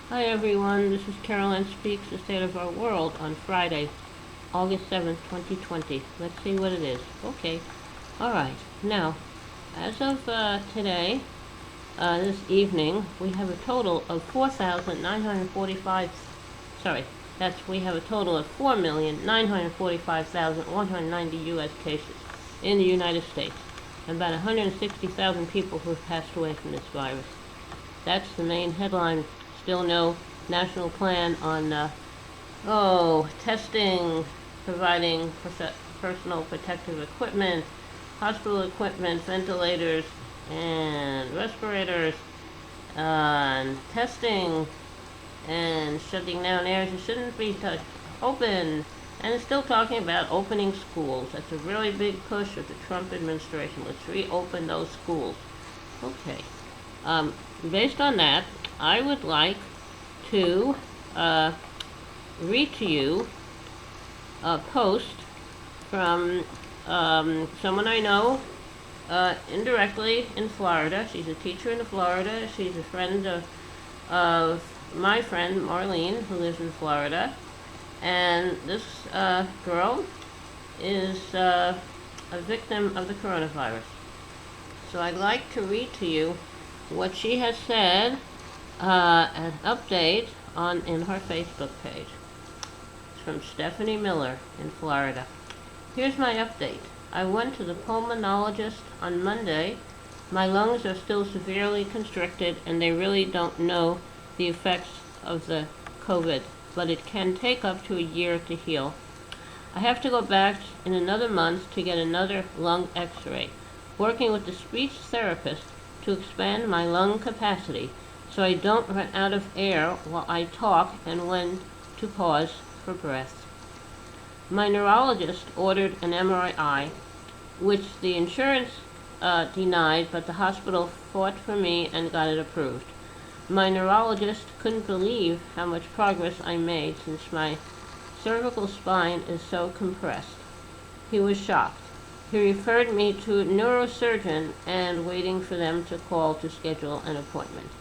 Hi everyone, this is Caroline Speaks, the State of Our World on Friday, August 7th, 2020. Let's see what it is. Okay. Alright. Now, as of today, this evening, we have a total of 4,945, we have a total of 4,945,190 U.S. cases in the United States, and about 160,000 people who have passed away from this virus. That's the main headline. Still no national plan on, testing, providing personal protective equipment, hospital equipment, ventilators, and respirators, and testing, and shutting down areas that shouldn't be open. And it's still talking about opening schools. That's a really big push of the Trump administration. Let's reopen those schools. Okay. Based on that, I would like to read to you a post from someone I know indirectly in Florida. She's a teacher in Florida. She's a friend of my friend Marlene, who lives in Florida. And this girl is a victim of the coronavirus. So I'd like to read to you what she has said, an update in her Facebook page. It's from Stefanie Miller in Florida. Here's my update. I went to the pulmonologist on Monday. My lungs are still severely constricted and they really don't know the effects of the COVID, but it can take up to a year to heal. I have to go back in another month to get another lung x-ray, working with the speech therapist to expand my lung capacity so I don't run out of air while I talk and when to pause for breath. My neurologist ordered an MRI, which the insurance denied, but the hospital fought for me and got it approved. My neurologist couldn't believe how much progress I made since my cervical spine is so compressed. He was shocked. He referred me to a neurosurgeon and waiting for them to call to schedule an appointment.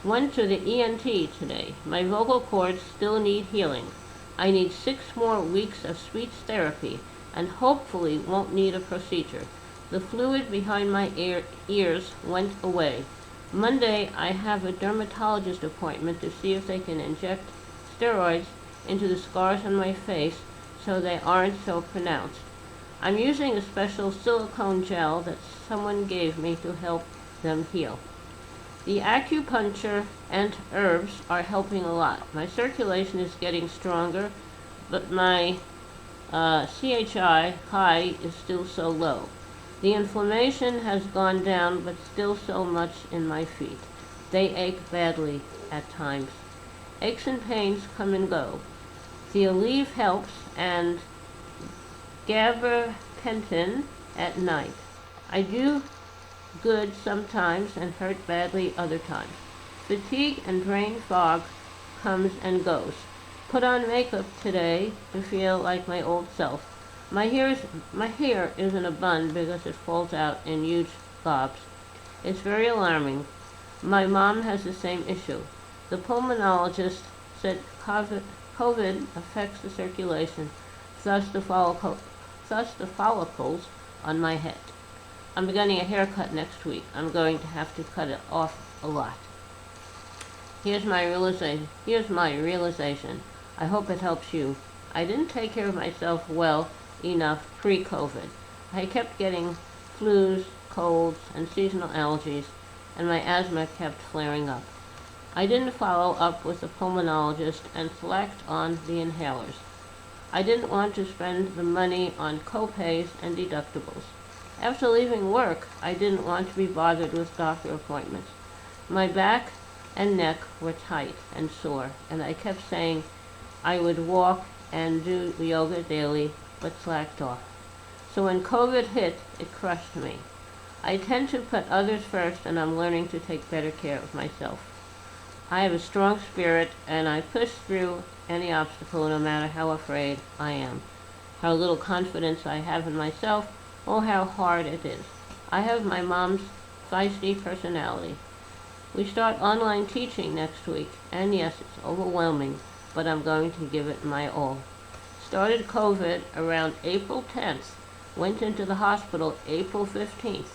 Went to the ENT today. My vocal cords still need healing. I need 6 more weeks of speech therapy and hopefully won't need a procedure. The fluid behind my ears went away. Monday, I have a dermatologist appointment to see if they can inject steroids into the scars on my face so they aren't so pronounced. I'm using a special silicone gel that someone gave me to help them heal. The acupuncture and herbs are helping a lot. My circulation is getting stronger, but my CHI is still so low. The inflammation has gone down, but still so much in my feet. They ache badly at times. Aches and pains come and go. The Aleve helps, and gabapentin at night. I do good sometimes and hurt badly other times. Fatigue and brain fog comes and goes. Put on makeup today to feel like my old self. My hair is in a bun because it falls out in huge globs. It's very alarming. My mom has the same issue. The pulmonologist said COVID affects the circulation, thus the follicles on my head. I'm getting a haircut next week. I'm going to have to cut it off a lot. Here's my realization. I hope it helps you. I didn't take care of myself well enough pre-COVID. I kept getting flus, colds, and seasonal allergies, and my asthma kept flaring up. I didn't follow up with the pulmonologist and slacked on the inhalers. I didn't want to spend the money on co-pays and deductibles. After leaving work, I didn't want to be bothered with doctor appointments. My back and neck were tight and sore, and I kept saying I would walk and do yoga daily, but slacked off. So when COVID hit, it crushed me. I tend to put others first, and I'm learning to take better care of myself. I have a strong spirit, and I push through any obstacle no matter how afraid I am, how little confidence I have in myself, or how hard it is. I have my mom's feisty personality. We start online teaching next week, and yes, it's overwhelming, but I'm going to give it my all. Started COVID around April 10th, went into the hospital April 15th,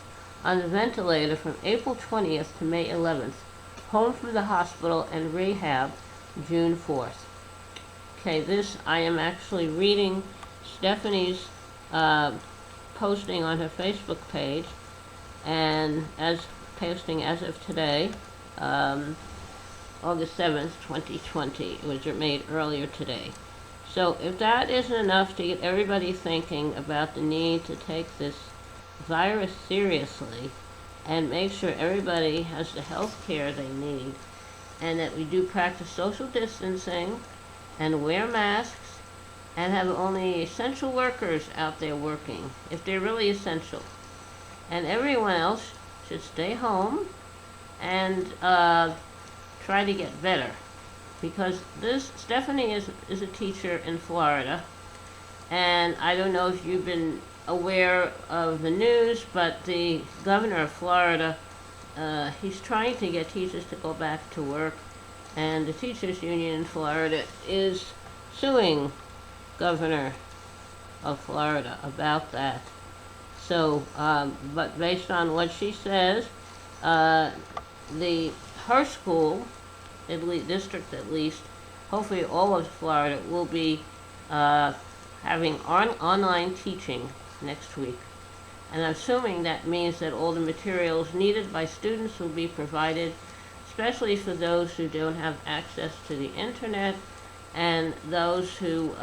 on the ventilator from April 20th to May 11th, home from the hospital and rehab June 4th. Okay, this I am actually reading Stefanie's posting on her Facebook page, and posting as of today, August 7th, 2020. It was made earlier today. So if that isn't enough to get everybody thinking about the need to take this virus seriously and make sure everybody has the health care they need, and that we do practice social distancing and wear masks and have only essential workers out there working, if they're really essential. And everyone else should stay home and try to get better. Because Stefanie is a teacher in Florida, and I don't know if you've been aware of the news, but the governor of Florida, he's trying to get teachers to go back to work, and the teachers union in Florida is suing Governor of Florida about that. So, but based on what she says, her school, district at least, hopefully all of Florida, will be having online teaching next week. And I'm assuming that means that all the materials needed by students will be provided, especially for those who don't have access to the internet, and those who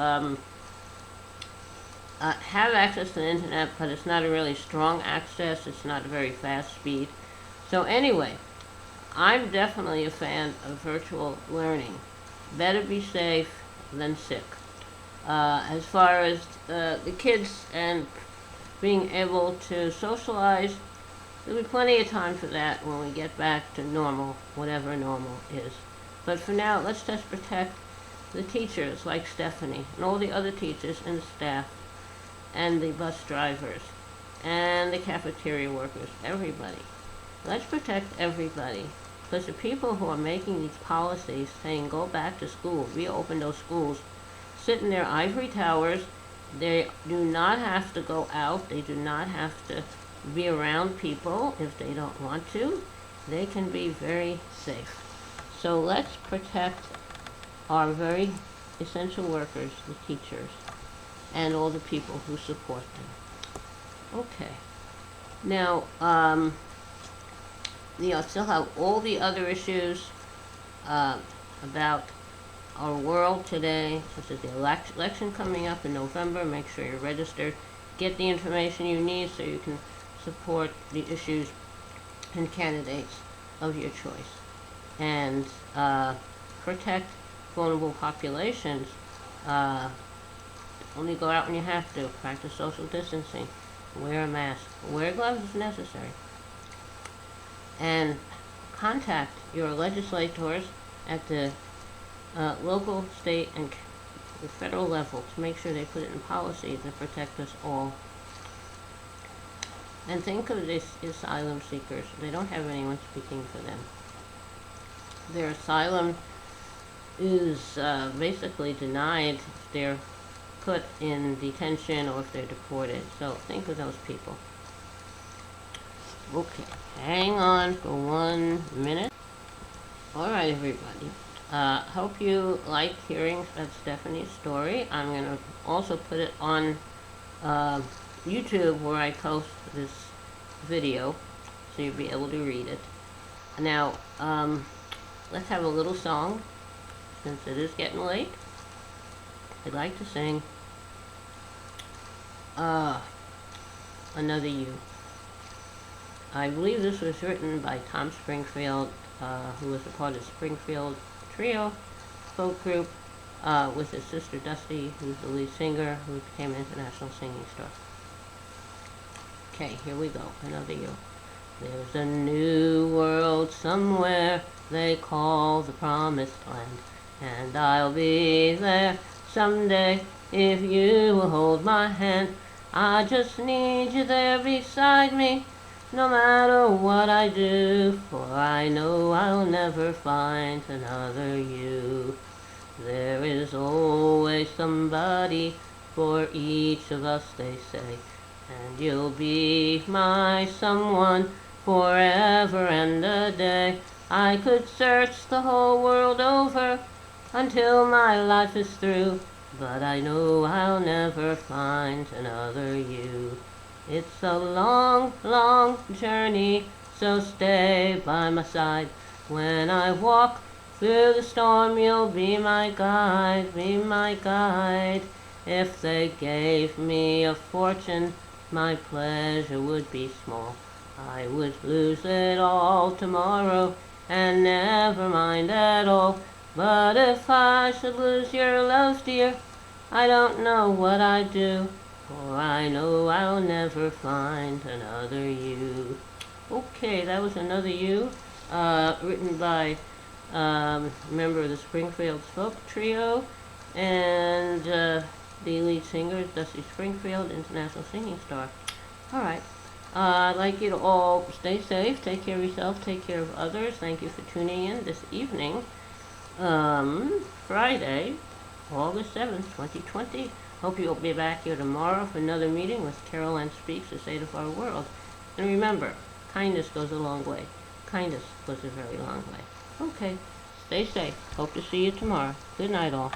have access to the internet, but it's not a really strong access, it's not a very fast speed. So anyway, I'm definitely a fan of virtual learning. Better be safe than sick. As far as the kids and being able to socialize, there'll be plenty of time for that when we get back to normal, whatever normal is. But for now, let's just protect the teachers like Stefanie and all the other teachers and staff and the bus drivers and the cafeteria workers, everybody. Let's protect everybody, because the people who are making these policies saying go back to school, reopen those schools, sit in their ivory towers. They do not have to go out. They do not have to be around people if they don't want to. They can be very safe. So let's protect our very essential workers, the teachers, and all the people who support them. Okay. Now, still have all the other issues about our world today, such as the election coming up in November. Make sure you're registered. Get the information you need so you can support the issues and candidates of your choice. And protect vulnerable populations. Only go out when you have to. Practice social distancing. Wear a mask. Wear gloves if necessary. And contact your legislators at the local, state, and the federal level to make sure they put it in policy to protect us all. And think of these asylum seekers. They don't have anyone speaking for them. Their asylum is basically denied if they're put in detention or if they're deported. So think of those people. Okay, hang on for 1 minute. Alright, everybody. Hope you like hearing Stefanie's story. I'm going to also put it on YouTube where I post this video, so you'll be able to read it. Now, let's have a little song, since it is getting late. I'd like to sing Another You. I believe this was written by Tom Springfield, who was a part of Springfield Trio folk group, with his sister Dusty, who's the lead singer, who became an international singing star. Okay, here we go. Another You. There's a new world somewhere they call the Promised Land, and I'll be there someday if you will hold my hand. I just need you there beside me no matter what I do, for I know I'll never find another you. There is always somebody for each of us, they say, and you'll be my someone forever and a day. I could search the whole world over until my life is through, but I know I'll never find another you. It's a long, long journey, so stay by my side. When I walk through the storm, you'll be my guide, be my guide. If they gave me a fortune, my pleasure would be small. I would lose it all tomorrow, and never mind at all. But if I should lose your love, dear, I don't know what I'd do, for I know I'll never find another you. Okay, that was Another You, written by member of the Springfield Folk Trio, and the lead singer is Dusty Springfield, international singing star. All right. I'd like you to all stay safe, take care of yourself, take care of others. Thank you for tuning in this evening, Friday, August 7th, 2020. Hope you'll be back here tomorrow for another meeting with Carol Ann Speaks, The State of Our World. And remember, kindness goes a long way. Kindness goes a very long way. Okay, stay safe. Hope to see you tomorrow. Good night, all.